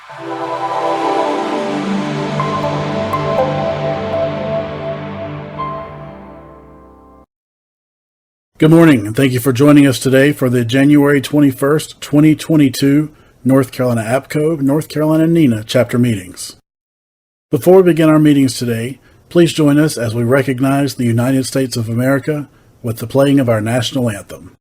Good morning, and thank you for joining us today for the January 21st, 2022 North Carolina APCO, North Carolina NENA chapter meetings. Before we begin our meetings today, please join us as we recognize the United States of America with the playing of our national anthem.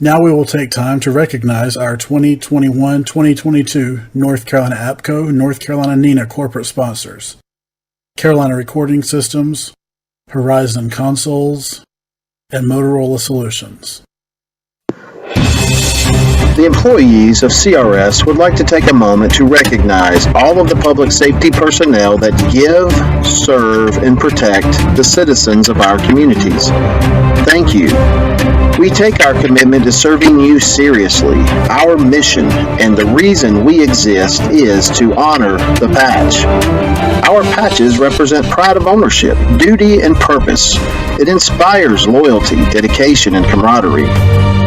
Now we will take time to recognize our 2021-2022 North Carolina APCO, North Carolina NENA corporate sponsors: Carolina Recording Systems, Horizon Consoles, and Motorola Solutions. The employees of CRS would like to take a moment to recognize all of the public safety personnel that give, serve, and protect the citizens of our communities. Thank you. We take our commitment to serving you seriously. Our mission and the reason we exist is to honor the patch. Our patches represent pride of ownership, duty, and purpose. It inspires loyalty, dedication, and camaraderie,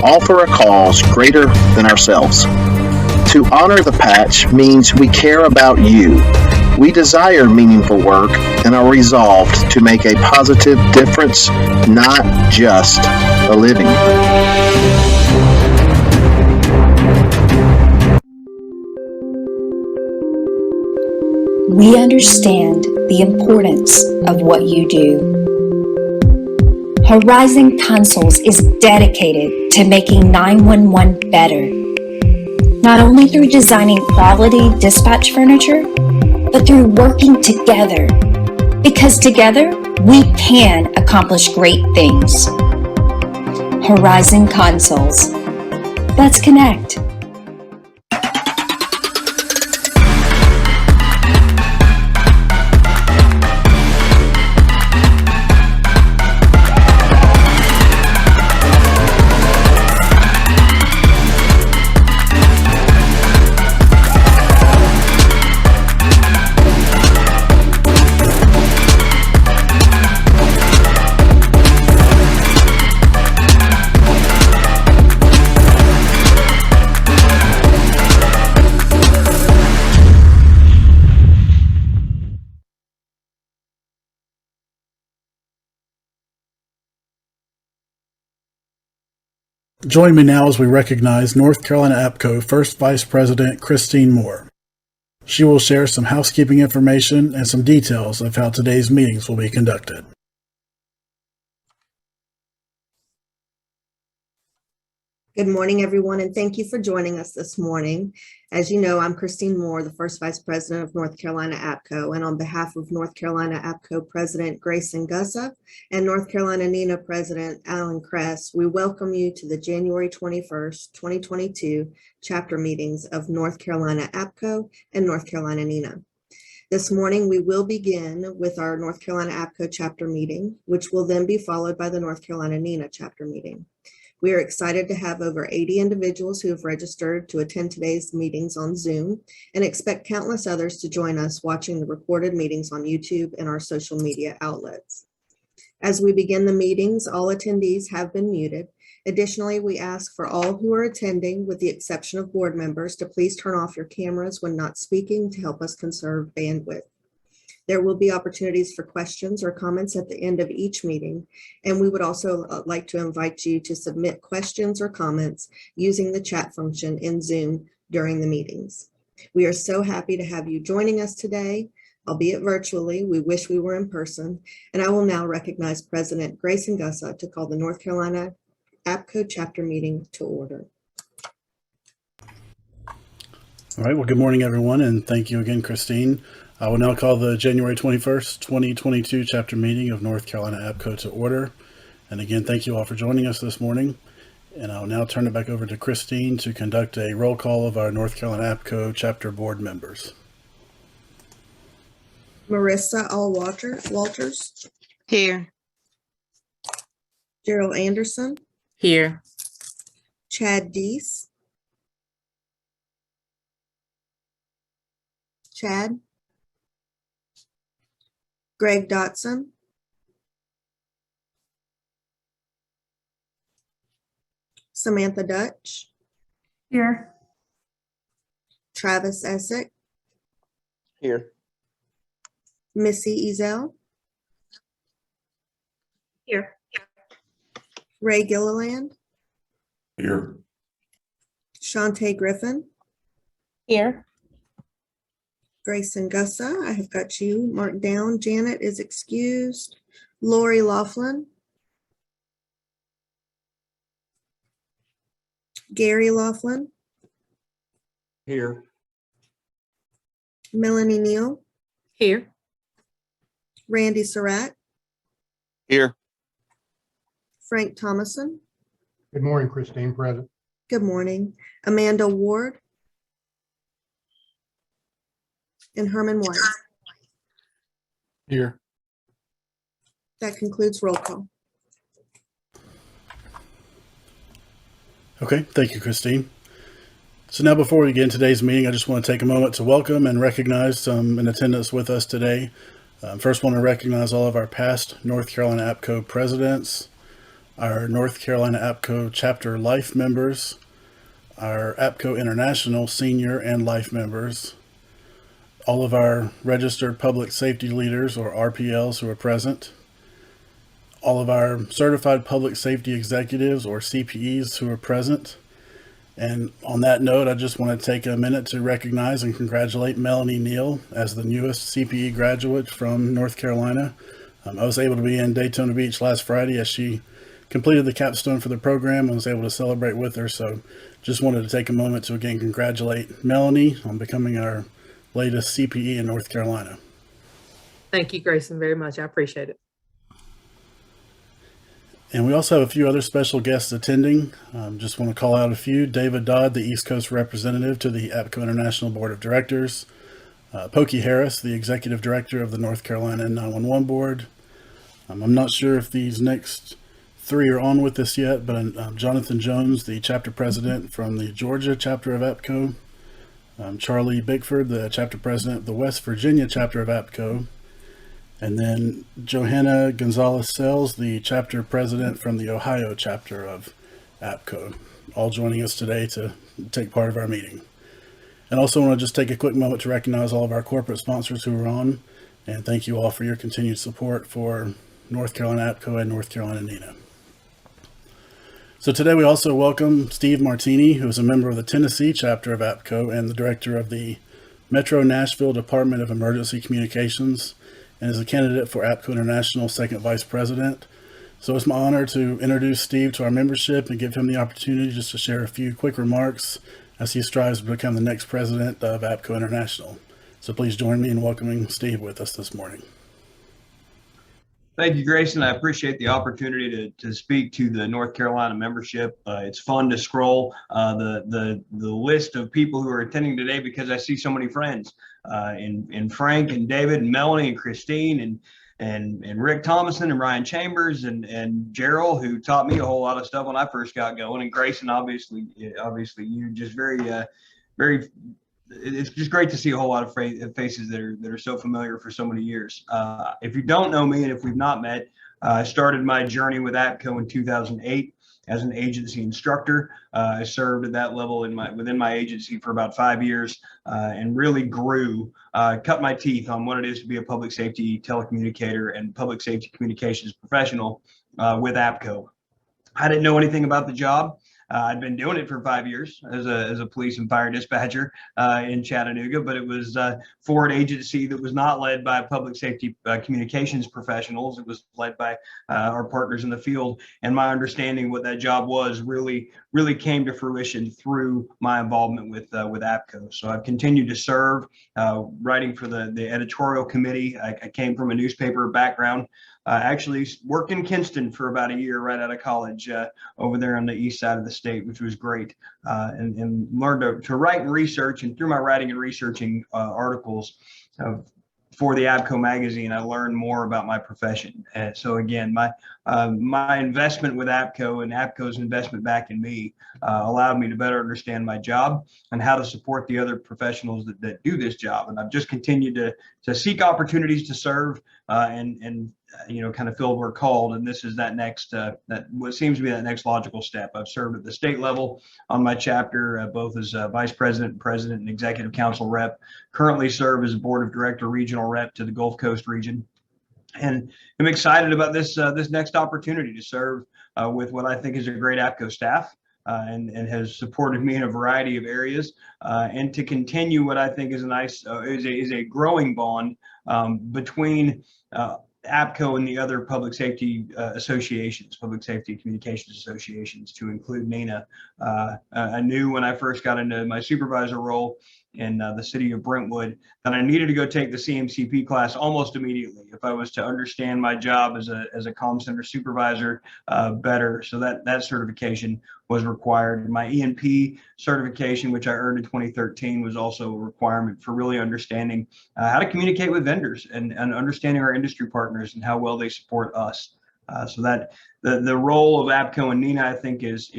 all for a cause greater than ourselves. To honor the patch means we care about you. We desire meaningful work and are resolved to make a positive difference, not just a living. We understand the importance of what you do. Horizon Consoles is dedicated to making 911 better, not only through designing quality dispatch furniture, but through working together, because together we can accomplish great things. Horizon Consoles. Let's connect. Join me now as we recognize North Carolina APCO First Vice President Christine Moore. She will share some housekeeping information and some details of how today's meetings will be conducted. Good morning, everyone, and thank you for joining us this morning. As you know, I'm Christine Moore, the First Vice President of North Carolina APCO, and on behalf of North Carolina APCO President Grayson Gussup and North Carolina NENA President Alan Kress, we welcome you to the January 21st, 2022 chapter meetings of North Carolina APCO and North Carolina NENA. This morning, we will begin with our North Carolina APCO chapter meeting, which will then be followed by the North Carolina NENA chapter meeting. We are excited to have over 80 individuals who have registered to attend today's meetings on Zoom and expect countless others to join us watching the recorded meetings on YouTube and our social media outlets. As we begin the meetings, all attendees have been muted. Additionally, we ask for all who are attending, with the exception of board members, to please turn off your cameras when not speaking to help us conserve bandwidth. There will be opportunities for questions or comments at the end of each meeting, and we would also like to invite you to submit questions or comments using the chat function in Zoom during the meetings. We are so happy to have you joining us today, albeit virtually. We wish we were in person, and I will now recognize President Grayson Gussa to call the North Carolina APCO chapter meeting to order. All right, well, good morning, everyone, and thank you again, Christine. I will now call the January 21st, 2022 chapter meeting of North Carolina APCO to order. And again, thank you all for joining us this morning. And I'll now turn it back over to Christine to conduct a roll call of our North Carolina APCO chapter board members. Marissa Walters. Here. Gerald Anderson. Here. Chad Deese. Chad. Greg Dotson. Samantha Dutch. Here. Travis Essick. Here. Missy Ezel. Here. Ray Gilliland. Here. Shantae Griffin. Here. Grayson Gussa, I have got you marked down. Janet is excused. Lori Laughlin. Gary Laughlin. Here. Melanie Neal. Here. Randy Surratt. Here. Frank Thomason. Good morning, Christine, present. Good morning. Amanda Ward. And Herman White. Here. That concludes roll call. Okay, thank you, Christine. So now before we begin today's meeting, I just want to take a moment to welcome and recognize some in attendance with us today. First, want to recognize all of our past North Carolina APCO presidents, our North Carolina APCO chapter life members, our APCO International senior and life members, all of our registered public safety leaders or RPLs who are present, all of our certified public safety executives or CPEs who are present. And on that note, I just want to take a minute to recognize and congratulate Melanie Neal as the newest CPE graduate from North Carolina. I was able to be in Daytona Beach last Friday as she completed the capstone for the program and was able to celebrate with her. So just wanted to take a moment to again congratulate Melanie on becoming our latest CPE in North Carolina. Thank you, Grayson, very much. I appreciate it. And we also have a few other special guests attending. Just want to call out a few. David Dodd, the East Coast representative to the APCO International Board of Directors. Pokey Harris, the executive director of the North Carolina 911 Board. I'm not sure if these next three are on with us yet, but Jonathan Jones, the chapter president from the Georgia chapter of APCO. Charlie Bickford, the chapter president of the West Virginia chapter of APCO. And then Johanna Gonzalez-Sells, the chapter president from the Ohio chapter of APCO, all joining us today to take part of our meeting. And also want to just take a quick moment to recognize all of our corporate sponsors who are on, and thank you all for your continued support for North Carolina APCO and North Carolina NENA. So today we also welcome Steve Martini, who is a member of the Tennessee chapter of APCO and the director of the Metro Nashville Department of Emergency Communications, and is a candidate for APCO International second vice president. So it's my honor to introduce Steve to our membership and give him the opportunity just to share a few quick remarks as he strives to become the next president of APCO International. So please join me in welcoming Steve with us this morning. Thank you, Grayson. I appreciate the opportunity to speak to the North Carolina membership. It's fun to scroll the list of people who are attending today because I see so many friends in Frank and David and Melanie and Christine. And and Rick Thomason and Ryan Chambers and Gerald, who taught me a whole lot of stuff when I first got going, and Grayson, obviously you just very. It's just great to see a whole lot of faces that are so familiar for so many years. If you don't know me and if we've not met, I started my journey with APCO in 2008 as an agency instructor. I served at that level within my agency for about 5 years and really grew, cut my teeth on what it is to be a public safety telecommunicator and public safety communications professional with APCO. I didn't know anything about the job. I'd been doing it for 5 years as a police and fire dispatcher in Chattanooga, but it was for an agency that was not led by public safety communications professionals. It was led by our partners in the field. And my understanding what that job was really came to fruition through my involvement with APCO. So I've continued to serve, writing for the editorial committee. I came from a newspaper background. Actually worked in Kinston for about a year right out of college over there on the east side of the state, which was great, and learned to write and research. And through my writing and researching articles for the APCO magazine, I learned more about my profession. And so again, my investment with APCO and APCO's investment back in me allowed me to better understand my job and how to support the other professionals that do this job. And I've just continued to seek opportunities to serve and kind of feel we're called. And this is that next, that what seems to be that next logical step. I've served at the state level on my chapter, both as vice president, president, and executive council rep. Currently serve as a board of director regional rep to the Gulf Coast region. And I'm excited about this next opportunity to serve with what I think is a great APCO staff. And has supported me in a variety of areas, and to continue what I think is a nice is a growing bond between APCO and the other public safety associations, public safety communications associations, to include NENA. I knew when I first got into my supervisor role in the city of Brentwood that I needed to go take the CMCP class almost immediately if I was to understand my job as a comm center supervisor better. So that certification was required. My ENP certification, which I earned in 2013, was also a requirement for really understanding how to communicate with vendors and understanding our industry partners and how well they support us. So that the role of APCO and NENA, I think, is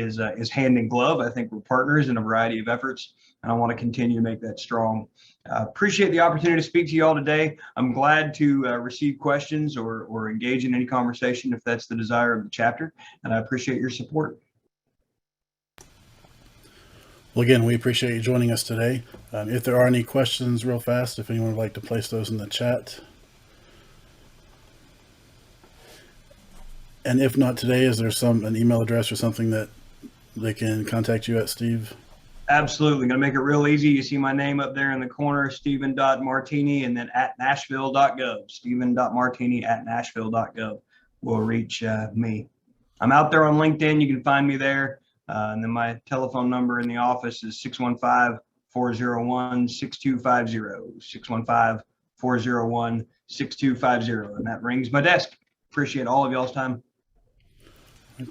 hand in glove. I think we're partners in a variety of efforts, and I want to continue to make that strong. Appreciate the opportunity to speak to you all today. I'm glad to receive questions or engage in any conversation if that's the desire of the chapter, and I appreciate your support. Well, again, we appreciate you joining us today. If there are any questions, real fast, if anyone would like to place those in the chat. And if not today, is there an email address or something that they can contact you at, Steve? Absolutely. Going to make it real easy. You see my name up there in the corner, Stephen.Martini, and then at Nashville.gov. Stephen.Martini at Nashville.gov will reach me. I'm out there on LinkedIn. You can find me there. And then my telephone number in the office is 615-401-6250. 615-401-6250. And that rings my desk. Appreciate all of y'all's time.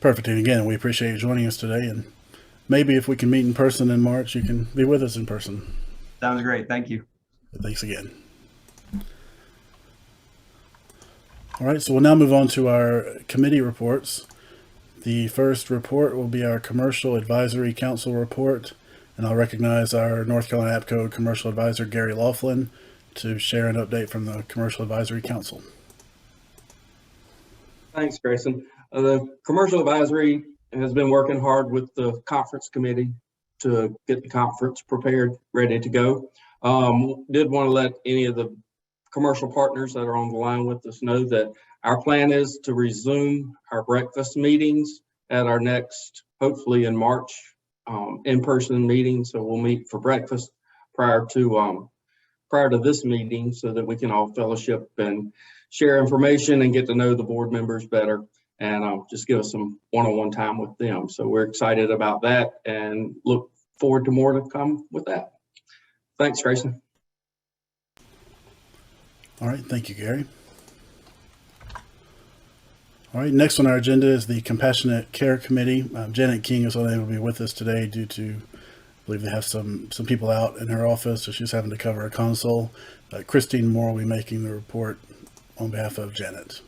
Perfect. And again, we appreciate you joining us today. And maybe if we can meet in person in March, you can be with us in person. Sounds great. Thank you. Thanks again. All right, so we'll now move on to our committee reports. The first report will be our Commercial Advisory Council report, and I'll recognize our North Carolina APCO Commercial Advisor, Gary Laughlin, to share an update from the Commercial Advisory Council. Thanks, Grayson. The Commercial Advisory has been working hard with the conference committee to get the conference prepared, ready to go. Did want to let any of the commercial partners that are on the line with us know that our plan is to resume our breakfast meetings at our next, hopefully in March, in-person meeting. So we'll meet for breakfast prior to this meeting so that we can all fellowship and share information and get to know the board members better and just give us some one-on-one time with them. So we're excited about that and look forward to more to come with that. Thanks, Grayson. All right, thank you, Gary. All right, next on our agenda is the Compassionate Care Committee. Janet King is unable to be with us today due to, I believe they have some people out in her office, so she's having to cover a console. Christine Moore will be making the report on behalf of Janet.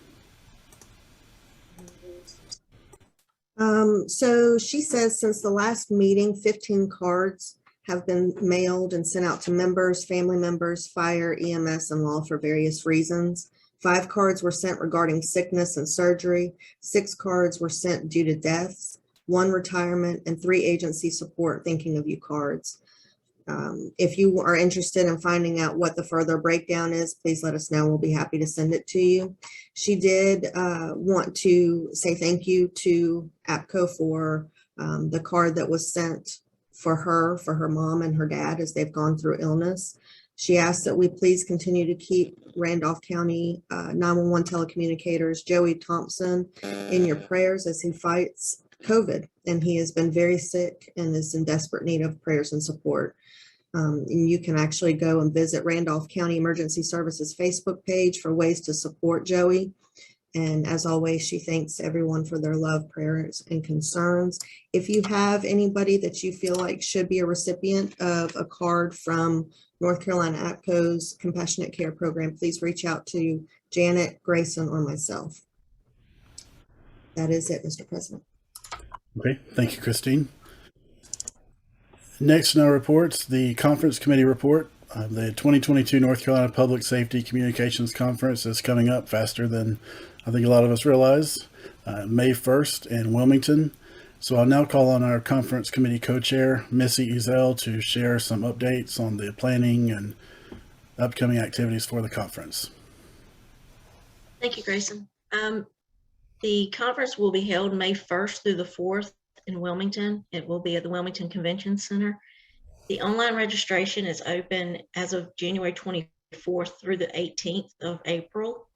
So she says since the last meeting, 15 cards have been mailed and sent out to members, family members, fire, EMS, and law for various reasons. 5 cards were sent regarding sickness and surgery. 6 cards were sent due to deaths, 1 retirement, and 3 agency support thinking of you cards. If you are interested in finding out what the further breakdown is, please let us know. We'll be happy to send it to you. She did want to say thank you to APCO for the card that was sent for her mom and her dad as they've gone through illness. She asked that we please continue to keep Randolph County 911 telecommunicators, Joey Thompson, in your prayers as he fights COVID. And he has been very sick and is in desperate need of prayers and support. And you can actually go and visit Randolph County Emergency Services Facebook page for ways to support Joey. And as always, she thanks everyone for their love, prayers, and concerns. If you have anybody that you feel like should be a recipient of a card from North Carolina APCO's Compassionate Care Program, please reach out to Janet, Grayson, or myself. That is it, Mr. President. Okay, thank you, Christine. Next in our reports, the conference committee report. The 2022 North Carolina Public Safety Communications Conference is coming up faster than I think a lot of us realize, May 1st in Wilmington. So I'll now call on our conference committee co-chair, Missy Ezel, to share some updates on the planning and upcoming activities for the conference. Thank you, Grayson. The conference will be held May 1st through the 4th in Wilmington. It will be at the Wilmington Convention Center. The online registration is open as of January 24th through the 18th of April.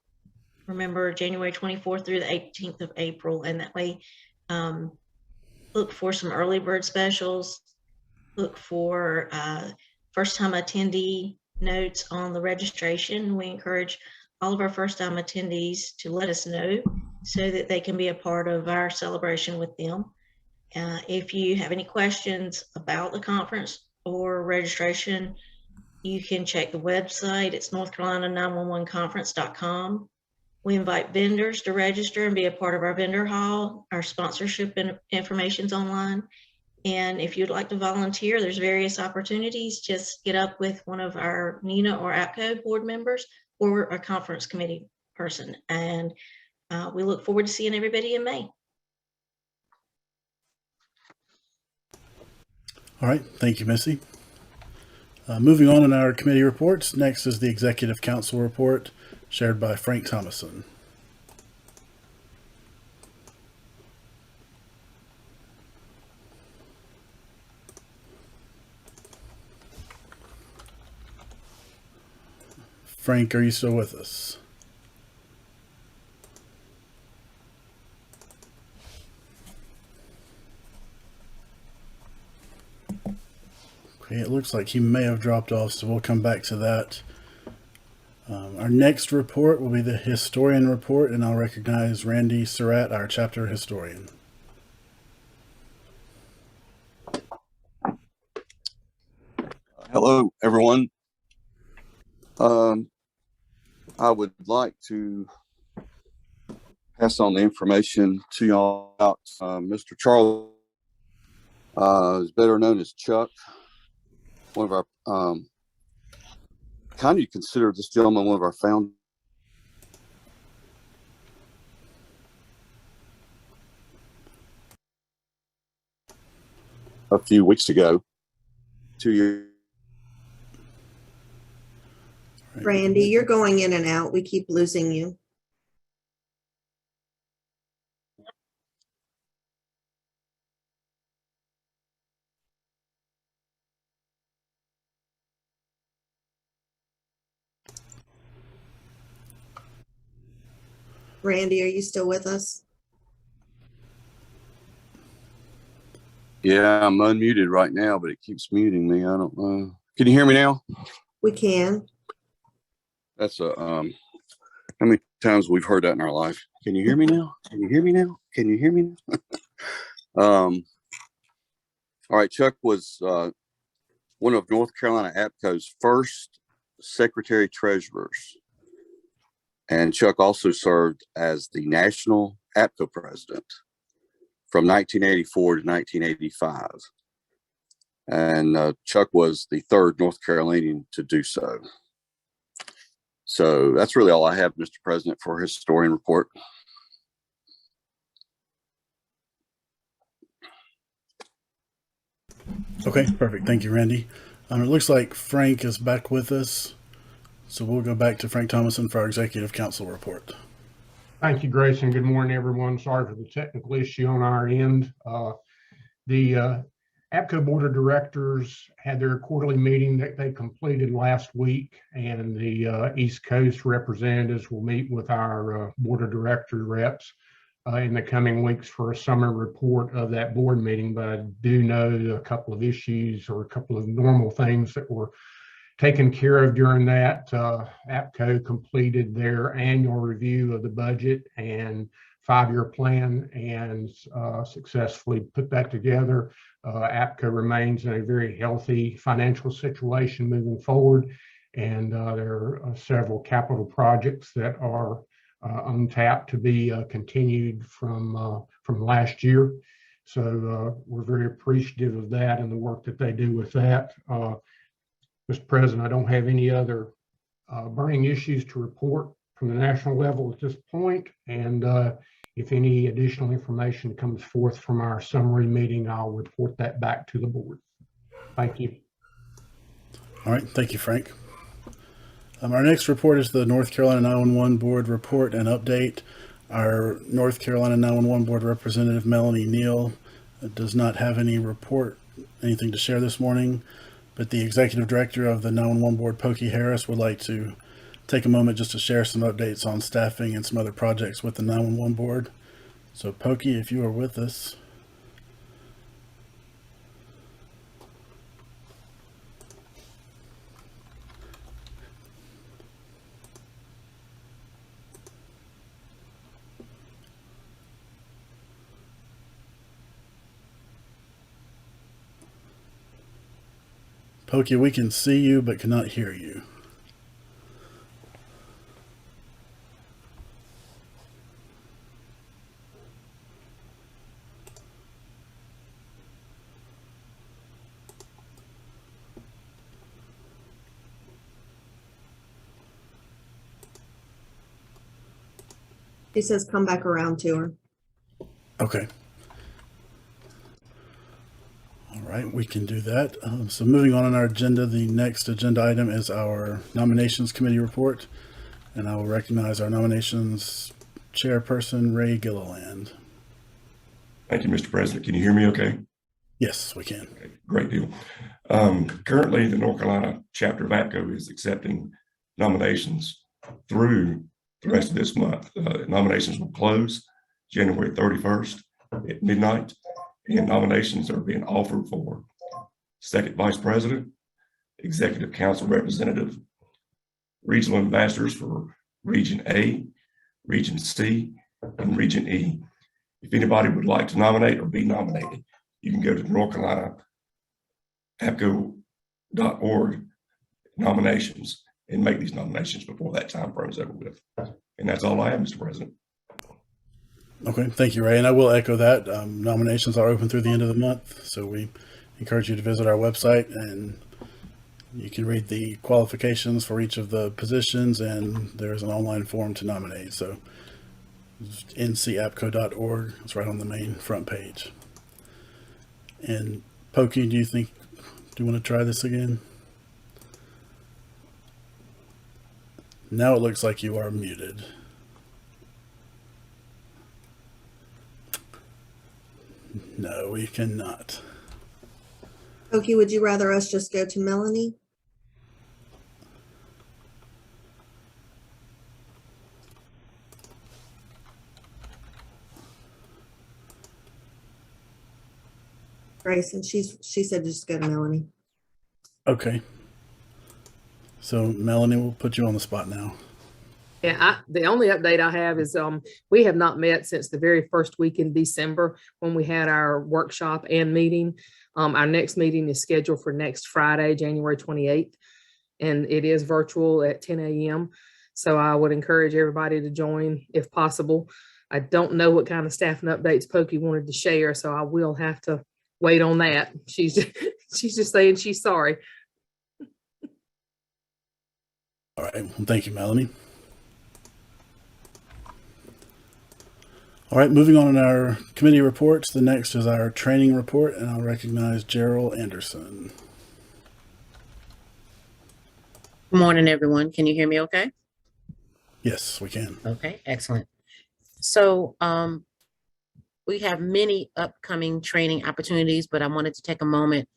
Remember, January 24th through the 18th of April, and that way look for some early bird specials, look for first-time attendee notes on the registration. We encourage all of our first-time attendees to let us know so that they can be a part of our celebration with them. If you have any questions about the conference or registration, you can check the website. It's northcarolina911conference.com. We invite vendors to register and be a part of our vendor hall. Our sponsorship and information's online. And if you'd like to volunteer, there's various opportunities. Just get up with one of our NINA or APCO board members or a conference committee person. And we look forward to seeing everybody in May. All right, thank you, Missy. Moving on in our committee reports, next is the Executive Council report shared by Frank Thomason. Frank, are you still with us? Okay, it looks like he may have dropped off, so we'll come back to that. Our next report will be the historian report, and I'll recognize Randy Surratt, our chapter historian. Hello, everyone. I would like to pass on the information to y'all about Mr. Charles, is better known as Chuck, one of our, kind of consider this gentleman one of our founders. A few weeks ago, 2 years. Randy, you're going in and out. We keep losing you. Randy, are you still with us? Yeah, I'm unmuted right now, but it keeps muting me. I don't know. Can you hear me now? We can. That's a how many times we've heard that in our life? Can you hear me now? Can you hear me now? Can you hear me now? All right, Chuck was one of North Carolina APCO's first secretary treasurers, And Chuck also served as the national APCO president from 1984 to 1985. And Chuck was the third North Carolinian to do so. So that's really all I have, Mr. President, for his historian report. Okay, perfect. Thank you, Randy. It looks like Frank is back with us. So we'll go back to Frank Thomason for our Executive Council report. Thank you, Grayson. Good morning, everyone. Sorry for the technical issue on our end. The APCO Board of Directors had their quarterly meeting that they completed last week, and the East Coast representatives will meet with our Board of Directors reps in the coming weeks for a summer report of that board meeting. But I do know a couple of issues or a couple of normal things that were taken care of during that. APCO completed their annual review of the budget and 5-year plan and successfully put that together. APCO remains in a very healthy financial situation moving forward, and there are several capital projects that are untapped to be continued from last year. So we're very appreciative of that and the work that they do with that. Mr. President, I don't have any other burning issues to report from the national level at this point. And if any additional information comes forth from our summary meeting, I'll report that back to the board. Thank you. All right. Thank you, Frank. Our next report is the North Carolina 911 Board report and update. Our North Carolina 911 Board representative, Melanie Neal, does not have anything to share this morning. But the executive director of the 911 Board, Pokey Harris, would like to take a moment just to share some updates on staffing and some other projects with the 911 Board. So Pokey, if you are with us. Pokey, we can see you but cannot hear you. She says come back around to her. Okay. All right, we can do that. So moving on our agenda, the next agenda item is our Nominations Committee report. And I will recognize our nominations chairperson, Ray Gilliland. Thank you, Mr. President. Can you hear me okay? Yes, we can. Okay, great deal. Currently, the North Carolina chapter of APCO is accepting nominations through the rest of this month. Nominations will close January 31st at midnight, and nominations are being offered for second vice president, executive council representative, regional ambassadors for Region A, Region C, and Region E. If anybody would like to nominate or be nominated, you can go to North Carolina APCO.org nominations and make these nominations before that time frame is over with. And that's all I have, Mr. President. Okay, thank you, Ray. And I will echo that. Nominations are open through the end of the month, so we encourage you to visit our website and you can read the qualifications for each of the positions, and there's an online form to nominate. So ncapco.org, it's right on the main front page. And Pokey, do you want to try this again? Now it looks like you are muted. No, we cannot. Pokey, would you rather us just go to Melanie? Grayson, she said just go to Melanie. Okay. So Melanie, we'll put you on the spot now. Yeah, the only update I have is we have not met since the very first week in December when we had our workshop and meeting. Our next meeting is scheduled for next Friday, January 28th, and it is virtual at 10 a.m. So I would encourage everybody to join if possible. I don't know what kind of staffing updates Pokey wanted to share, so I will have to wait on that. She's just saying she's sorry. All right. Well, thank you, Melanie. All right, moving on in our committee reports. The next is our training report, and I'll recognize Gerald Anderson. Good morning, everyone. Can you hear me okay? Yes, we can. Okay, excellent. So we have many upcoming training opportunities, but I wanted to take a moment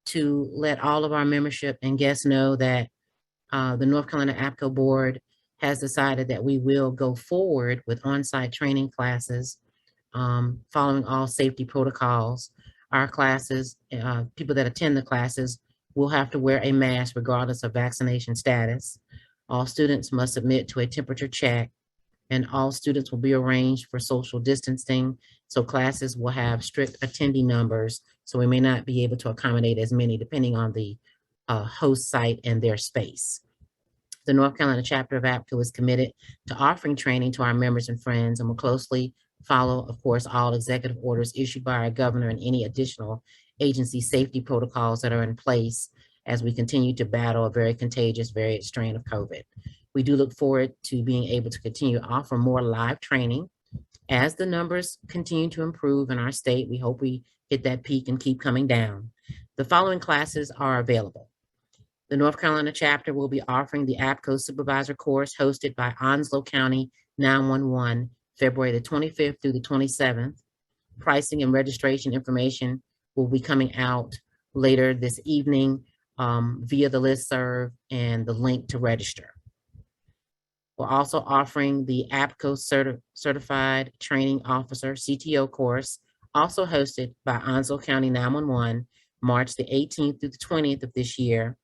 to let all of our membership and guests know that the North Carolina APCO board has decided that we will go forward with on-site training classes following all safety protocols. Our classes, people that attend the classes will have to wear a mask regardless of vaccination status. All students must submit to a temperature check, and all students will be arranged for social distancing. So classes will have strict attendee numbers. So we may not be able to accommodate as many depending on the host site and their space. The North Carolina chapter of APCO is committed to offering training to our members and friends, and will closely follow, of course, all executive orders issued by our governor and any additional agency safety protocols that are in place as we continue to battle a very contagious variant strain of COVID. We do look forward to being able to continue to offer more live training. As the numbers continue to improve in our state, we hope we hit that peak and keep coming down. The following classes are available. The North Carolina chapter will be offering the APCO supervisor course hosted by Onslow County 911, February the 25th through the 27th. Pricing and registration information will be coming out later this evening via the listserv and the link to register. We're also offering the APCO Certified Training Officer CTO course, also hosted by Onslow County 911, March the 18th through the 20th of this year.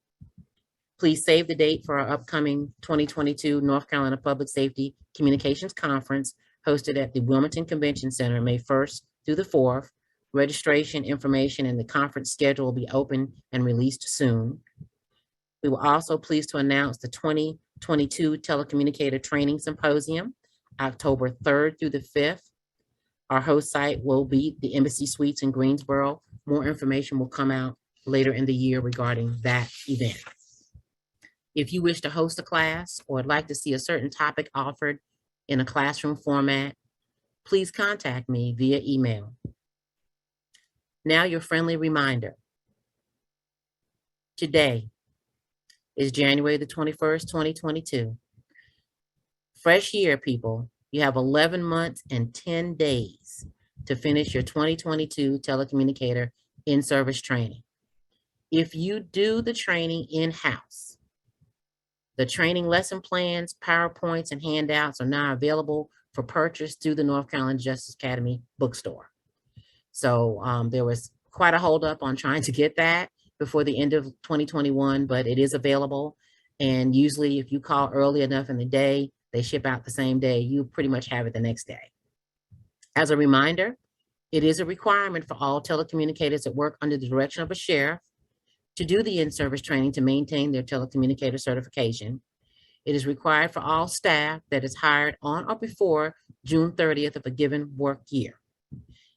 Please save the date for our upcoming 2022 North Carolina Public Safety Communications Conference hosted at the Wilmington Convention Center, May 1st through the 4th. Registration information and the conference schedule will be open and released soon. We were also pleased to announce the 2022 Telecommunicator Training Symposium, October 3rd through the 5th. Our host site will be the Embassy Suites in Greensboro. More information will come out later in the year regarding that event. If you wish to host a class or would like to see a certain topic offered in a classroom format, please contact me via email. Now, your friendly reminder. Today is January the 21st, 2022. Fresh year, people. You have 11 months and 10 days to finish your 2022 telecommunicator in-service training. If you do the training in-house, the training lesson plans, PowerPoints, and handouts are now available for purchase through the North Carolina Justice Academy bookstore. So there was quite a holdup on trying to get that before the end of 2021, but it is available. And usually if you call early enough in the day, they ship out the same day. You pretty much have it the next day. As a reminder, it is a requirement for all telecommunicators that work under the direction of a sheriff to do the in-service training to maintain their telecommunicator certification. It is required for all staff that is hired on or before June 30th of a given work year.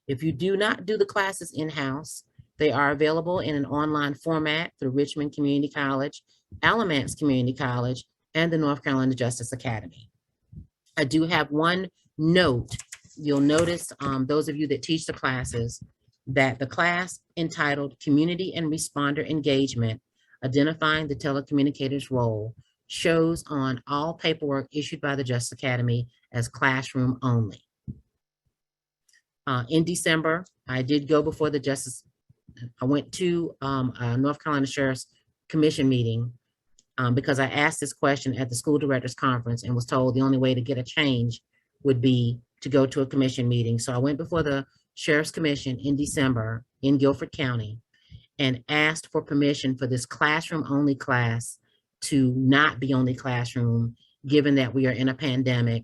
If you do not do the classes in-house, they are available in an online format through Richmond Community College, Alamance Community College, and the North Carolina Justice Academy. I do have one note. You'll notice, those of you that teach the classes, that the class entitled Community and Responder Engagement, Identifying the Telecommunicator's Role, shows on all paperwork issued by the Justice Academy as classroom only. In December, I did go before the Justice, I went to a North Carolina Sheriff's Commission meeting because I asked this question at the School Directors Conference and was told the only way to get a change would be to go to a commission meeting. So I went before the Sheriff's Commission in December in Guilford County and asked for permission for this classroom only class to not be only classroom, given that we are in a pandemic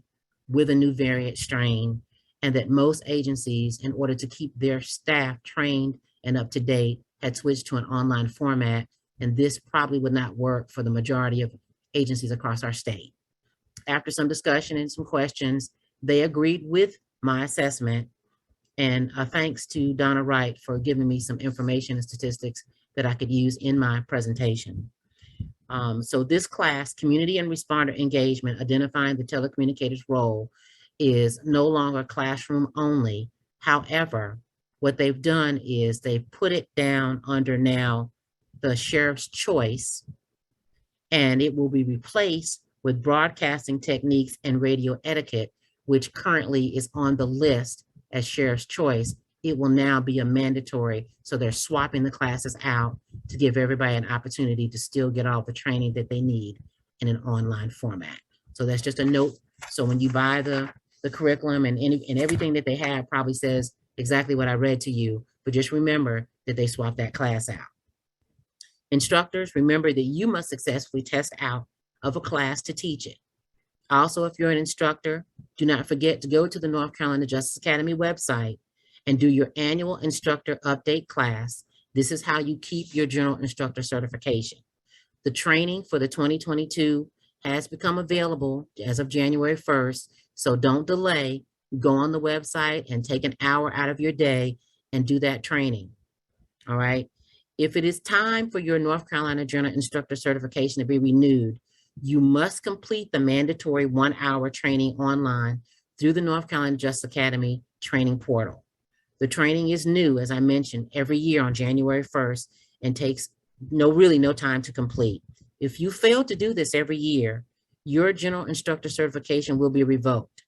with a new variant strain, and that most agencies, in order to keep their staff trained and up to date, had switched to an online format, and this probably would not work for the majority of agencies across our state. after some discussion and some questions, they agreed with my assessment. And thanks to Donna Wright for giving me some information and statistics that I could use in my presentation. So this class, Community and Responder Engagement, Identifying the Telecommunicator's Role, is no longer classroom only. However, what they've done is they've put it down under now the Sheriff's Choice, and it will be replaced with Broadcasting Techniques and Radio Etiquette, which currently is on the list as Sheriff's Choice. It will now be a mandatory. So they're swapping the classes out to give everybody an opportunity to still get all the training that they need in an online format. So that's just a note. So when you buy the curriculum and everything that they have probably says exactly what I read to you, but just remember that they swapped that class out. Instructors, remember that you must successfully test out of a class to teach it. Also, if you're an instructor, do not forget to go to the North Carolina Justice Academy website and do your annual instructor update class. This is how you keep your general instructor certification. The training for the 2022 has become available as of January 1st, so don't delay. Go on the website and take an hour out of your day and do that training, all right? If it is time for your North Carolina General Instructor certification to be renewed, you must complete the mandatory 1-hour training online through the North Carolina Justice Academy training portal. The training is new, as I mentioned, every year on January 1st and takes really no time to complete. If you fail to do this every year, your general instructor certification will be revoked.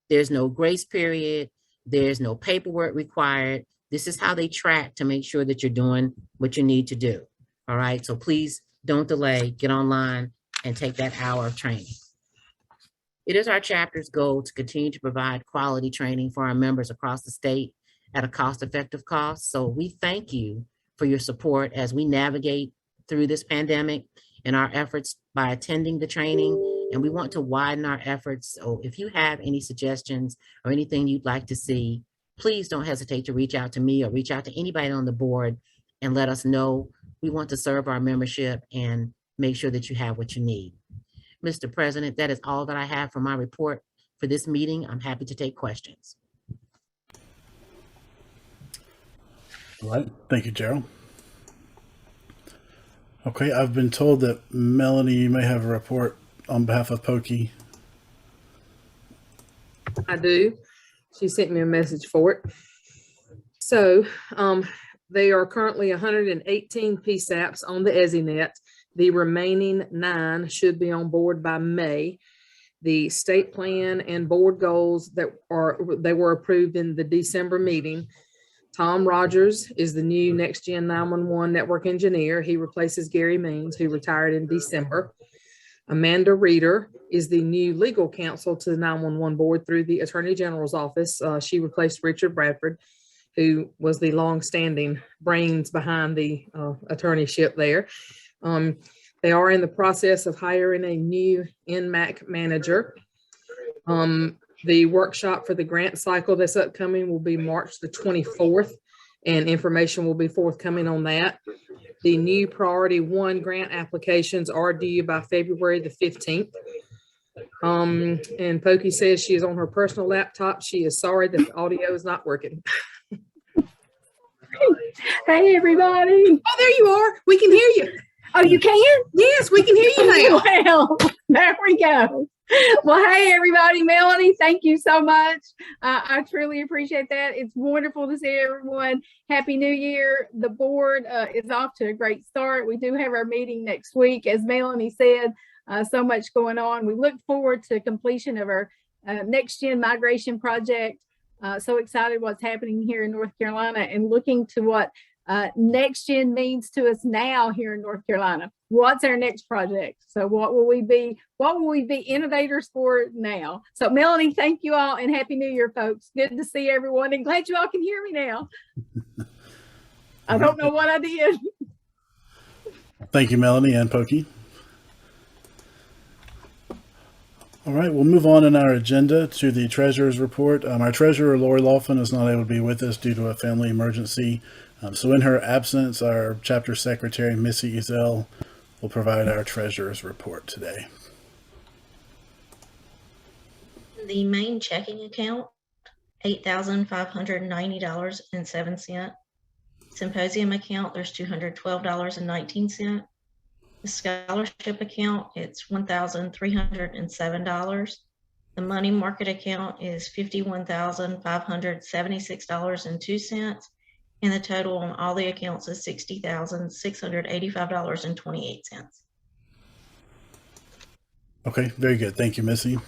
There's no grace period. There's no paperwork required. This is how they track to make sure that you're doing what you need to do. All right, so please don't delay, get online and take that hour of training. It is our chapter's goal to continue to provide quality training for our members across the state at a cost-effective cost. So we thank you for your support as we navigate through this pandemic and our efforts by attending the training. And we want to widen our efforts. So if you have any suggestions or anything you'd like to see, please don't hesitate to reach out to me or reach out to anybody on the board and let us know. We want to serve our membership and make sure that you have what you need. Mr. President, that is all that I have for my report for this meeting. I'm happy to take questions. All right. Thank you, Gerald. Okay, I've been told that Melanie may have a report on behalf of Pokey. I do. She sent me a message for it. So they are currently 118 PSAPs on the EZNet. The remaining 9 should be on board by May. The state plan and board goals that were approved in the December meeting. Tom Rogers is the new Next Gen 911 network engineer. He replaces Gary Means, who retired in December. Amanda Reeder is the new legal counsel to the 911 board through the Attorney General's office. She replaced Richard Bradford, who was the long-standing brains behind the attorneyship there. They are in the process of hiring a new NMAC manager. The workshop for the grant cycle that's upcoming will be March the 24th, and information will be forthcoming on that. The new Priority 1 grant applications are due by February the 15th. And Pokey says she is on her personal laptop. She is sorry that the audio is not working. Hey, everybody. Oh, there you are. We can hear you. Oh, you can? Yes, we can hear you now. Well, there we go. Well, hey, everybody. Melanie, thank you so much. I truly appreciate that. It's wonderful to see everyone. Happy New Year. The board is off to a great start. We do have our meeting next week. As Melanie said, so much going on. We look forward to completion of our Next Gen migration project. So excited what's happening here in North Carolina and looking to what Next Gen means to us now here in North Carolina. What's our next project? So what will we be innovators for now? So Melanie, thank you all and Happy New Year, folks. Good to see everyone and glad you all can hear me now. I don't know what I did. Thank you, Melanie and Pokey. All right, we'll move on in our agenda to the treasurer's report. Our treasurer, Lori Laughlin, is not able to be with us due to a family emergency. So in her absence, our chapter secretary, Missy Ezell, will provide our treasurer's report today. The main checking account, $8,590.07. Symposium account, there's $212.19. The scholarship account, it's $1,307. The money market account is $51,576.02. And the total on all the accounts is $60,685.28. Okay, very good. Thank you, Missy.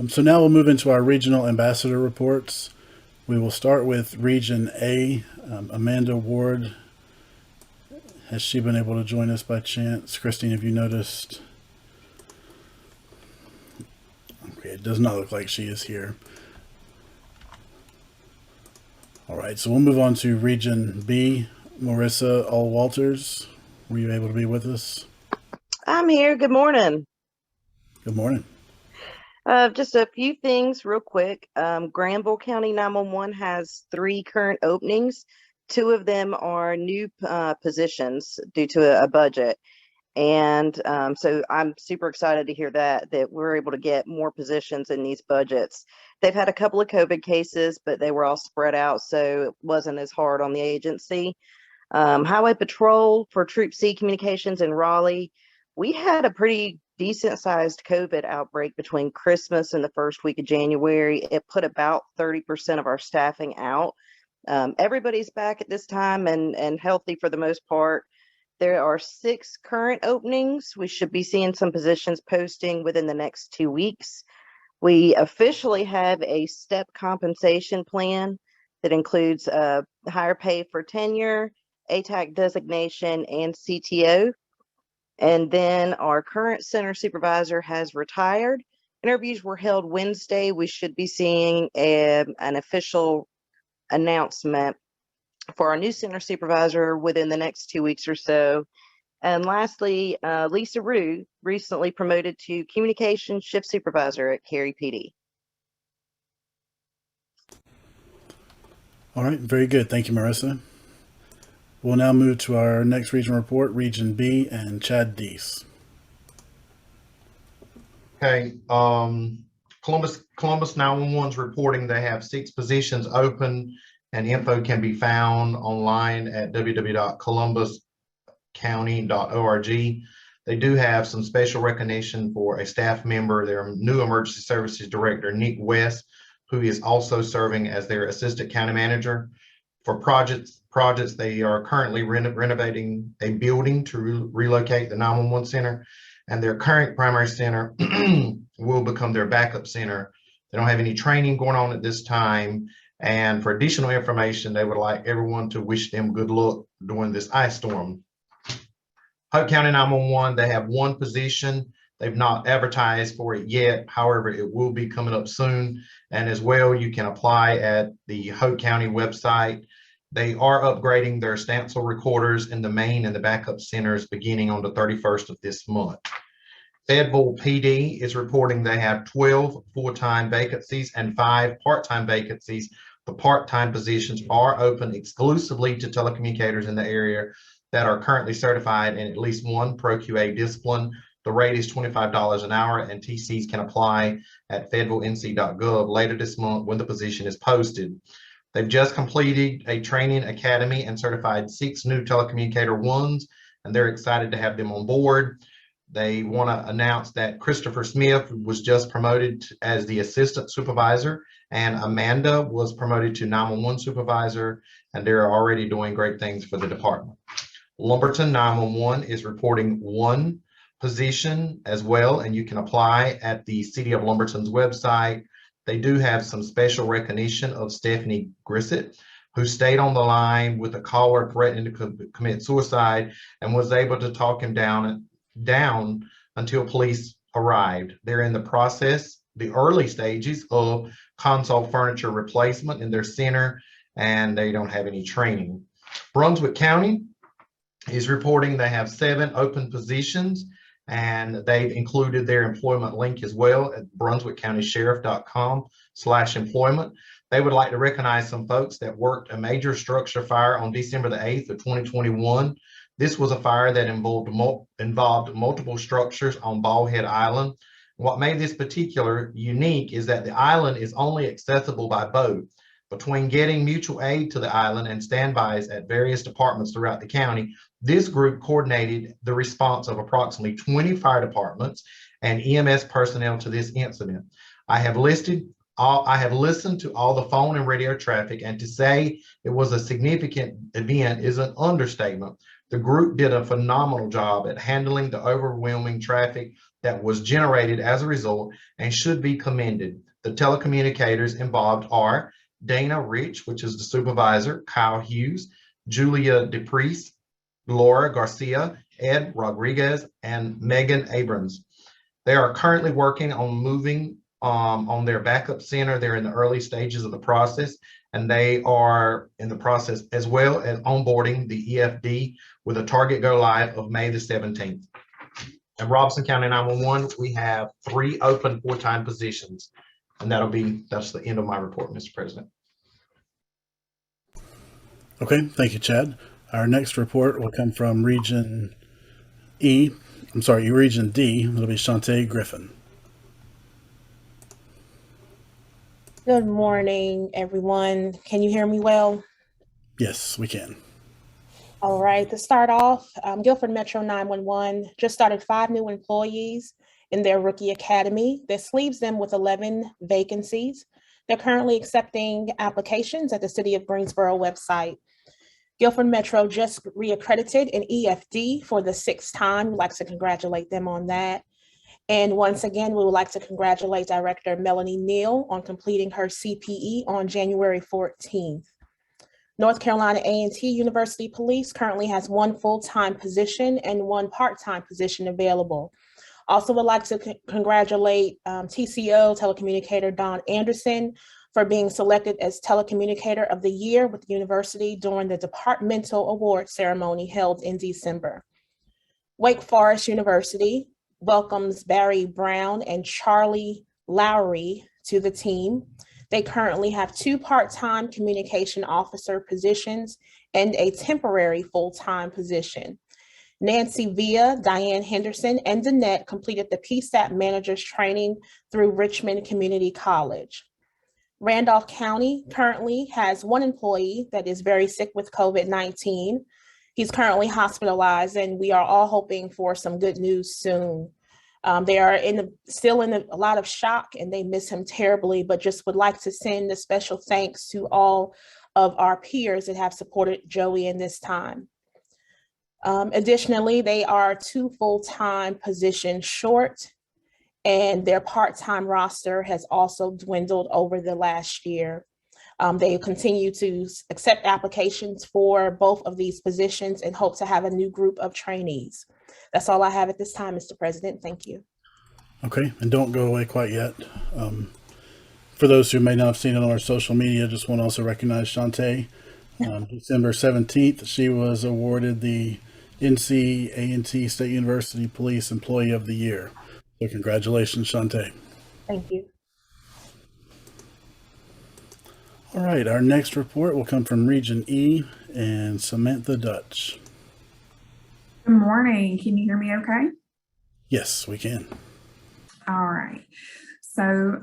So now we'll move into our regional ambassador reports. We will start with Region A. Amanda Ward. Has she been able to join us by chance? Christine, have you noticed? Okay, it does not look like she is here. All right, so we'll move on to Region B. Marissa Allwalters, were you able to be with us? I'm here. Good morning. Good morning. Just a few things real quick. Granville County 911 has 3 current openings. 2 of them are new positions due to a budget. And so I'm super excited to hear that we're able to get more positions in these budgets. They've had a couple of COVID cases, but they were all spread out, so it wasn't as hard on the agency. Highway Patrol for Troop C Communications in Raleigh. We had a pretty decent sized COVID outbreak between Christmas and the first week of January. It put about 30% of our staffing out. Everybody's back at this time and healthy for the most part. There are 6 current openings. We should be seeing some positions posting within the next 2 weeks. We officially have a step compensation plan that includes higher pay for tenure, ATAC designation, and CTO. And then our current center supervisor has retired. Interviews were held Wednesday. We should be seeing an official announcement for our new center supervisor within the next 2 weeks or so. And lastly, Lisa Rue, recently promoted to communication shift supervisor at Cary PD. All right, very good. Thank you, Marissa. We'll now move to our next region report, Region B, and Chad Deese. Okay, Columbus 911's reporting they have 6 positions open, and info can be found online at www.columbuscounty.org. They do have some special recognition for a staff member, their new emergency services director, Nick West, who is also serving as their assistant county manager. For projects, they are currently renovating a building to relocate the 911 center, and their current primary center will become their backup center. They don't have any training going on at this time, and for additional information, they would like everyone to wish them good luck during this ice storm. Hope County 911, they have 1 position. They've not advertised for it yet. However, it will be coming up soon. And as well, you can apply at the Hope County website. They are upgrading their stencil recorders in the main and the backup centers beginning on the 31st of this month. Fayetteville PD is reporting they have 12 full-time vacancies and 5 part-time vacancies. The part-time positions are open exclusively to telecommunicators in the area that are currently certified in at least 1 Pro QA discipline. The rate is $25 an hour, and TCs can apply at fayetteville.nc.gov later this month when the position is posted. They've just completed a training academy and certified 6 new telecommunicator ones, and they're excited to have them on board. They want to announce that Christopher Smith was just promoted as the assistant supervisor, and Amanda was promoted to 911 supervisor, and they're already doing great things for the department. Lumberton 911 is reporting 1 position as well, and you can apply at the City of Lumberton's website. They do have some special recognition of Stephanie Grissett, who stayed on the line with a caller threatening to commit suicide and was able to talk him down until police arrived. They're in the process, the early stages of console furniture replacement in their center, and they don't have any training. Brunswick County is reporting they have 7 open positions, and they've included their employment link as well at brunswickcountysheriff.com/employment. They would like to recognize some folks that worked a major structure fire on December the 8th of 2021. This was a fire that involved multiple structures on Bald Head Island. What made this particular unique is that the island is only accessible by boat. Between getting mutual aid to the island and standbys at various departments throughout the county, this group coordinated the response of approximately 20 fire departments and EMS personnel to this incident. I have listened to all the phone and radio traffic, and to say it was a significant event is an understatement. The group did a phenomenal job at handling the overwhelming traffic that was generated as a result and should be commended. The telecommunicators involved are Dana Rich, which is the supervisor, Kyle Hughes, Julia DePriest, Laura Garcia, Ed Rodriguez, and Megan Abrams. They are currently working on moving on their backup center. They're in the early stages of the process, and they are in the process as well as onboarding the EFD with a target go live of May the 17th. At Robeson County 911, we have 3 open full-time positions, and that's the end of my report, Mr. President. Okay, thank you, Chad. Our next report will come from Region D. It'll be Shantae Griffin. Good morning, everyone. Can you hear me well? Yes, we can. All right, to start off, Guilford Metro 911 just started 5 new employees in their rookie academy. This leaves them with 11 vacancies. They're currently accepting applications at the City of Greensboro website. Guilford Metro just reaccredited an EFD for the 6th time. We'd like to congratulate them on that. And once again, we would like to congratulate Director Melanie Neal on completing her CPE on January 14th. North Carolina A&T University Police currently has 1 full-time position and 1 part-time position available. Also would like to congratulate TCO telecommunicator Don Anderson for being selected as Telecommunicator of the Year with the university during the departmental award ceremony held in December. Wake Forest University welcomes Barry Brown and Charlie Lowry to the team. They currently have 2 part-time communication officer positions and a temporary full-time position. Nancy Villa, Diane Henderson, and Danette completed the PSAP managers training through Richmond Community College. Randolph County currently has 1 employee that is very sick with COVID-19. He's currently hospitalized, and we are all hoping for some good news soon. They are still in a lot of shock, and they miss him terribly, but just would like to send a special thanks to all of our peers that have supported Joey in this time. Additionally, they are 2 full-time positions short, and their part-time roster has also dwindled over the last year. They continue to accept applications for both of these positions and hope to have a new group of trainees. That's all I have at this time, Mr. President. Thank you. Okay, and don't go away quite yet. For those who may not have seen it on our social media, just want to also recognize Shantae. December 17th, she was awarded the NC A&T State University Police Employee of the Year. So congratulations, Shantae. Thank you. All right, our next report will come from Region E and Samantha Dutch. Good morning. Can you hear me okay? Yes, we can. All right. So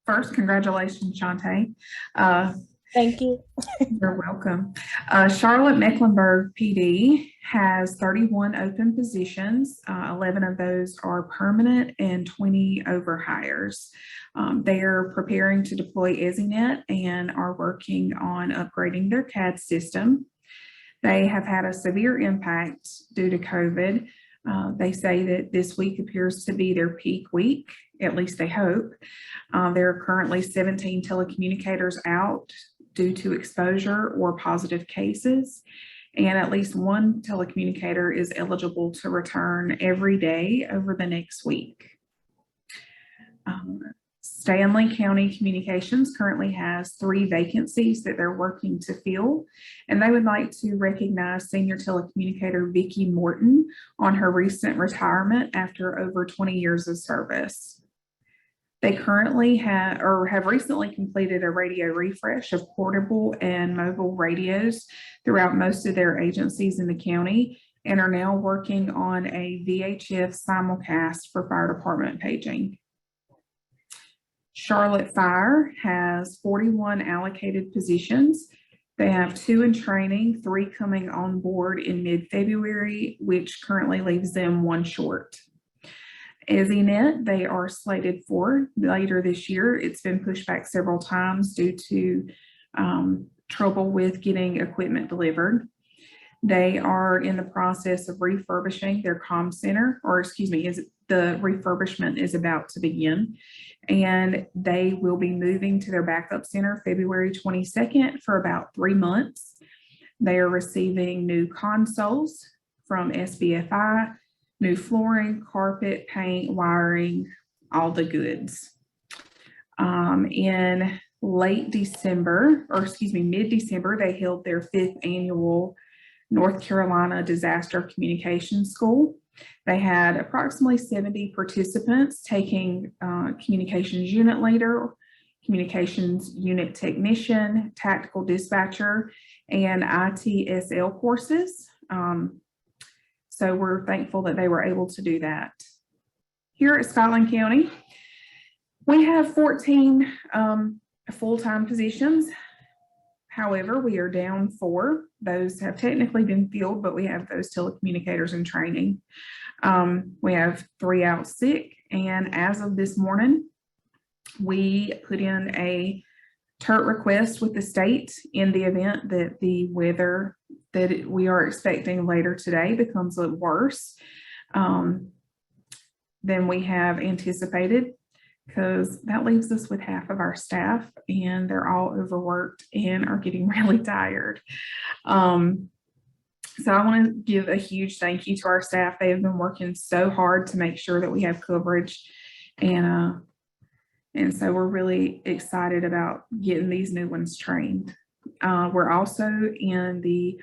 first, congratulations, Shantae. Thank you. You're welcome. Charlotte Mecklenburg PD has 31 open positions. 11 of those are permanent and 20 overhires. They are preparing to deploy EZNet and are working on upgrading their CAD system. They have had a severe impact due to COVID. They say that this week appears to be their peak week, at least they hope. There are currently 17 telecommunicators out due to exposure or positive cases, and at least 1 telecommunicator is eligible to return every day over the next week. Stanley County Communications currently has 3 vacancies that they're working to fill, and they would like to recognize senior telecommunicator Vicki Morton on her recent retirement after over 20 years of service. They currently have recently completed a radio refresh of portable and mobile radios throughout most of their agencies in the county, and are now working on a VHF simulcast for fire department paging. Charlotte Fire has 41 allocated positions. They have 2 in training, 3 coming on board in mid-February, which currently leaves them 1 short. EZNet, they are slated for later this year. It's been pushed back several times due to trouble with getting equipment delivered. They are in the process of refurbishing their comm center, or excuse me, the refurbishment is about to begin, and they will be moving to their backup center February 22nd for about 3 months. They are receiving new consoles from SBFI, new flooring, carpet, paint, wiring, all the goods. In late December, or excuse me, mid-December, they held their 5th annual North Carolina Disaster Communications School. They had approximately 70 participants taking communications unit leader, communications unit technician, tactical dispatcher, and ITSL courses. So we're thankful that they were able to do that. Here at Scotland County, we have 14 full-time positions. However, we are down 4. Those have technically been filled, but we have those telecommunicators in training. We have 3 out sick, and as of this morning, we put in a TERT request with the state in the event that the weather that we are expecting later today becomes worse than we have anticipated, because that leaves us with half of our staff and they're all overworked and are getting really tired. So I want to give a huge thank you to our staff. They have been working so hard to make sure that we have coverage, and so we're really excited about getting these new ones trained. We're also in the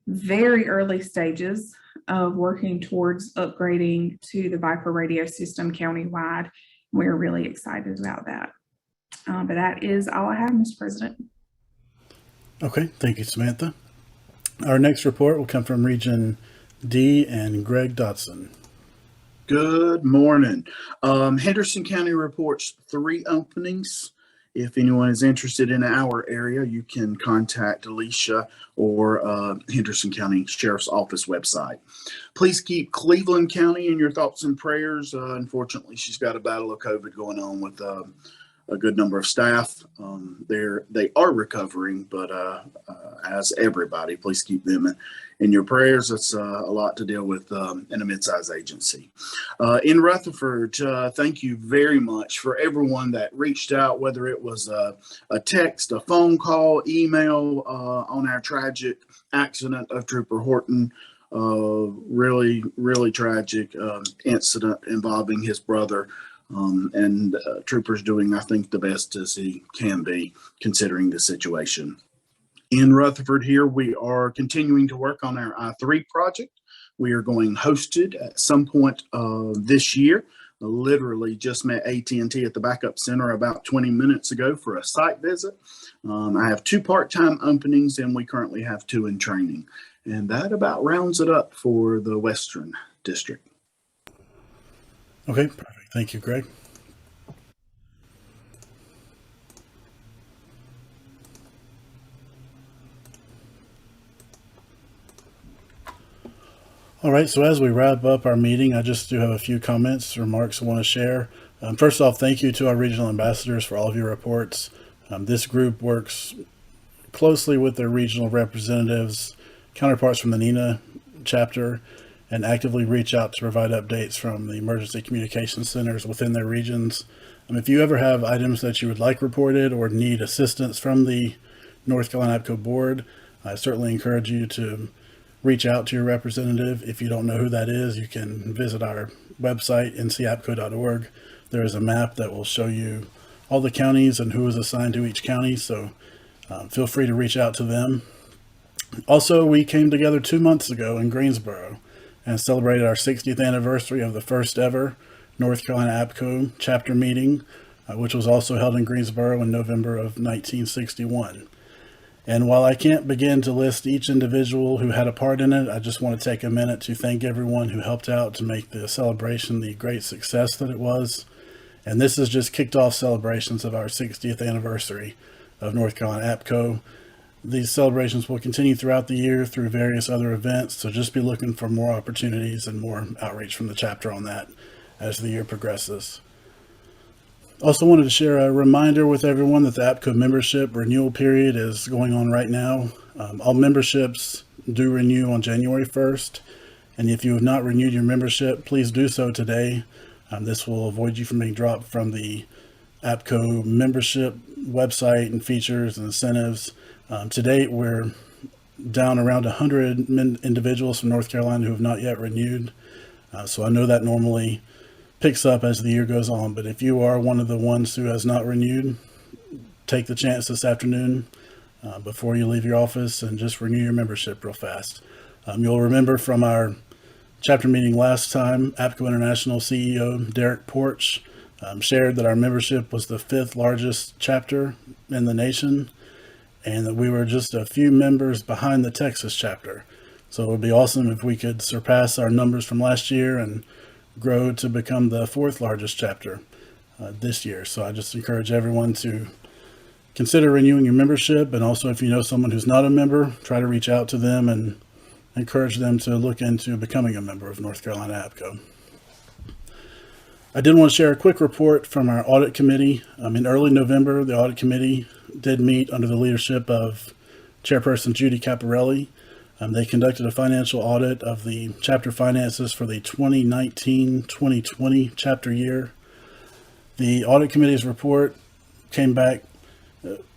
very early stages of working towards upgrading to the Viper radio system countywide. We're really excited about that. But that is all I have, Mr. President. Okay, thank you, Samantha. Our next report will come from Region D and Greg Dotson. Good morning. Henderson County reports 3 openings. If anyone is interested in our area, you can contact Alicia or Henderson County Sheriff's Office website. Please keep Cleveland County in your thoughts and prayers. Unfortunately, she's got a battle of COVID going on with a good number of staff. They are recovering, but as everybody, please keep them in your prayers. It's a lot to deal with in a mid-sized agency. In Rutherford, thank you very much for everyone that reached out, whether it was a text, a phone call, email on our tragic accident of Trooper Horton. Really, really tragic incident involving his brother. And Trooper's doing, I think, the best as he can be considering the situation. In Rutherford here, we are continuing to work on our I-3 project. We are going hosted at some point this year. I literally just met AT&T at the backup center about 20 minutes ago for a site visit. I have 2 part-time openings, and we currently have 2 in training. And that about rounds it up for the Western District. Okay, perfect. Thank you, Greg. All right, so as we wrap up our meeting, I just do have a few comments, remarks I want to share. First off, thank you to our regional ambassadors for all of your reports. This group works closely with their regional representatives, counterparts from the NENA chapter, and actively reach out to provide updates from the emergency communication centers within their regions. If you ever have items that you would like reported or need assistance from the North Carolina APCO board, I certainly encourage you to reach out to your representative. If you don't know who that is, you can visit our website, ncapco.org. There is a map that will show you all the counties and who is assigned to each county, so feel free to reach out to them. Also, we came together 2 months ago in Greensboro and celebrated our 60th anniversary of the first ever North Carolina APCO chapter meeting, which was also held in Greensboro in November of 1961. And while I can't begin to list each individual who had a part in it, I just want to take a minute to thank everyone who helped out to make the celebration the great success that it was. And this has just kicked off celebrations of our 60th anniversary of North Carolina APCO. These celebrations will continue throughout the year through various other events, so just be looking for more opportunities and more outreach from the chapter on that as the year progresses. Also wanted to share a reminder with everyone that the APCO membership renewal period is going on right now. All memberships do renew on January 1st, and if you have not renewed your membership, please do so today. This will avoid you from being dropped from the APCO membership website and features and incentives. To date, we're down around 100 individuals from North Carolina who have not yet renewed. So I know that normally picks up as the year goes on, but if you are one of the ones who has not renewed, take the chance this afternoon before you leave your office and just renew your membership real fast. You'll remember from our chapter meeting last time, APCO International CEO Derek Porch shared that our membership was the 5th largest chapter in the nation, and that we were just a few members behind the Texas chapter. So it would be awesome if we could surpass our numbers from last year and grow to become the 4th largest chapter this year. So I just encourage everyone to consider renewing your membership, and also if you know someone who's not a member, try to reach out to them and encourage them to look into becoming a member of North Carolina APCO. I did want to share a quick report from our audit committee. In early November, the audit committee did meet under the leadership of Chairperson Judy Caparelli. They conducted a financial audit of the chapter finances for the 2019-2020 chapter year. The audit committee's report came back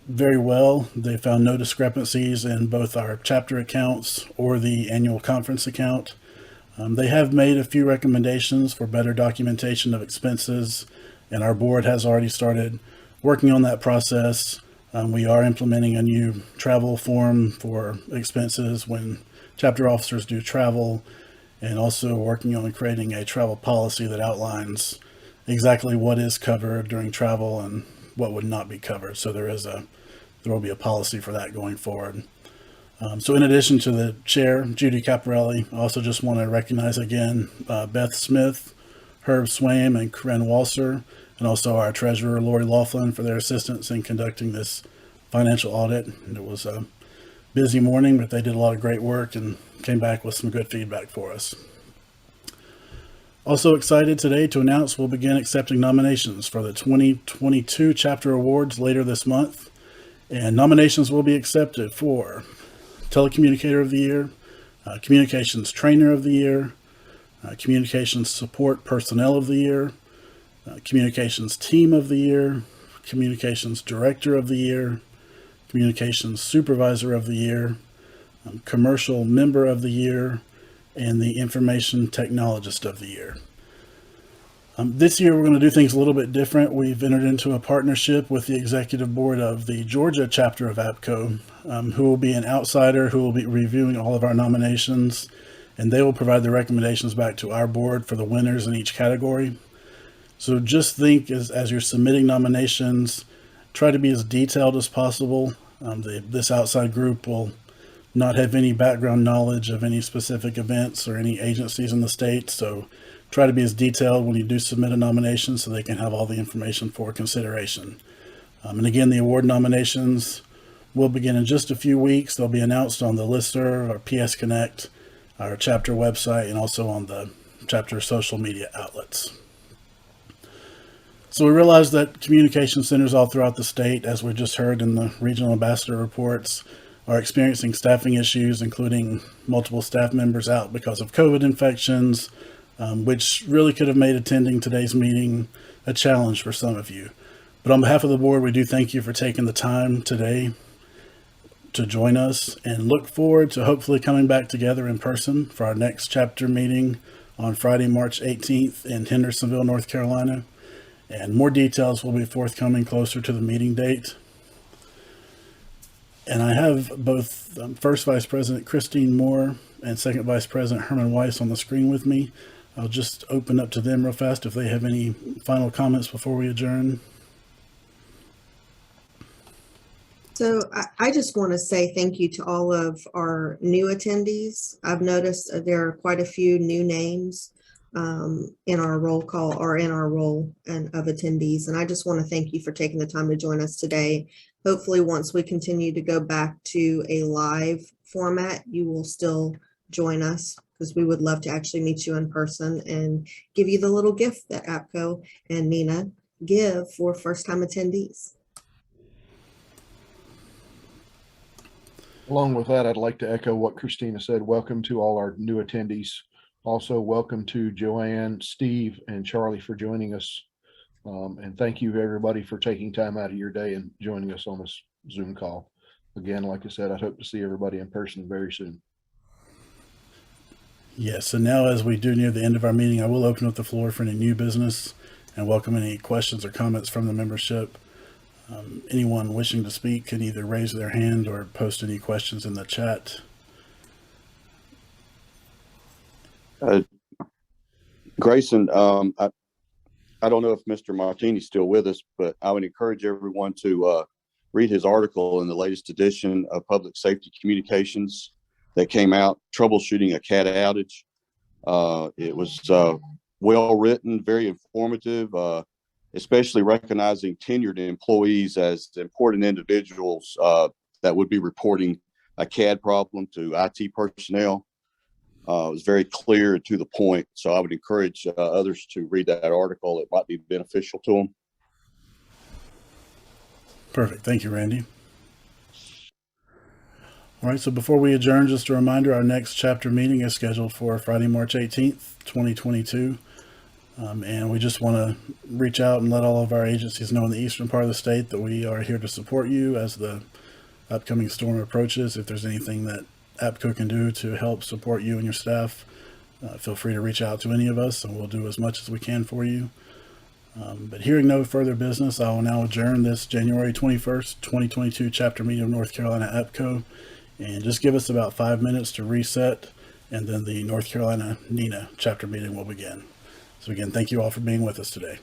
very well. They found no discrepancies in both our chapter accounts or the annual conference account. They have made a few recommendations for better documentation of expenses, and our board has already started working on that process. We are implementing a new travel form for expenses when chapter officers do travel, and also working on creating a travel policy that outlines exactly what is covered during travel and what would not be covered. So there will be a policy for that going forward. So in addition to the chair, Judy Caparelli, I also just want to recognize again Beth Smith, Herb Swaim, and Corinne Walser, and also our treasurer, Lori Laughlin, for their assistance in conducting this financial audit. And it was a busy morning, but they did a lot of great work and came back with some good feedback for us. Also excited today to announce we'll begin accepting nominations for the 2022 chapter awards later this month. And nominations will be accepted for Telecommunicator of the Year, Communications Trainer of the Year, Communications Support Personnel of the Year, Communications Team of the Year, Communications Director of the Year, Communications Supervisor of the Year, Commercial Member of the Year, and the Information Technologist of the Year. This year, we're going to do things a little bit different. We've entered into a partnership with the executive board of the Georgia chapter of APCO, who will be an outsider who will be reviewing all of our nominations, and they will provide the recommendations back to our board for the winners in each category. So just think as you're submitting nominations, try to be as detailed as possible. This outside group will not have any background knowledge of any specific events or any agencies in the state, so try to be as detailed when you do submit a nomination so they can have all the information for consideration. And again, the award nominations will begin in just a few weeks. They'll be announced on the listserv, our PS Connect, our chapter website, and also on the chapter social media outlets. So we realize that communication centers all throughout the state, as we just heard in the regional ambassador reports, are experiencing staffing issues, including multiple staff members out because of COVID infections, which really could have made attending today's meeting a challenge for some of you. But on behalf of the board, we do thank you for taking the time today to join us, and look forward to hopefully coming back together in person for our next chapter meeting on Friday, March 18th in Hendersonville, North Carolina. And more details will be forthcoming closer to the meeting date. And I have both First Vice President Christine Moore and Second Vice President Herman Weiss on the screen with me. I'll just open up to them real fast if they have any final comments before we adjourn. So I just want to say thank you to all of our new attendees. I've noticed there are quite a few new names in our roll call or in our roll of attendees. And I just want to thank you for taking the time to join us today. Hopefully, once we continue to go back to a live format, you will still join us, because we would love to actually meet you in person and give you the little gift that APCO and Nina give for first-time attendees. Along with that, I'd like to echo what Christina said. Welcome to all our new attendees. Also, welcome to Joanne, Steve, and Charlie for joining us. And thank you, everybody, for taking time out of your day and joining us on this Zoom call. Again, like I said, I hope to see everybody in person very soon. Yes, so now as we do near the end of our meeting, I will open up the floor for any new business and welcome any questions or comments from the membership. Anyone wishing to speak can either raise their hand or post any questions in the chat. Grayson, I don't know if Mr. Martini's still with us, but I would encourage everyone to read his article in the latest edition of Public Safety Communications that came out, Troubleshooting a CAD Outage. It was well written, very informative, especially recognizing tenured employees as important individuals that would be reporting a CAD problem to IT personnel. It was very clear and to the point. So I would encourage others to read that article. It might be beneficial to them. Perfect. Thank you, Randy. All right, so before we adjourn, just a reminder, our next chapter meeting is scheduled for Friday, March 18th, 2022. And we just want to reach out and let all of our agencies know in the eastern part of the state that we are here to support you as the upcoming storm approaches. If there's anything that APCO can do to help support you and your staff, feel free to reach out to any of us and we'll do as much as we can for you. But hearing no further business, I will now adjourn this January 21st, 2022 chapter meeting of North Carolina APCO. And just give us about 5 minutes to reset, and then the North Carolina NENA chapter meeting will begin. So again, thank you all for being with us today.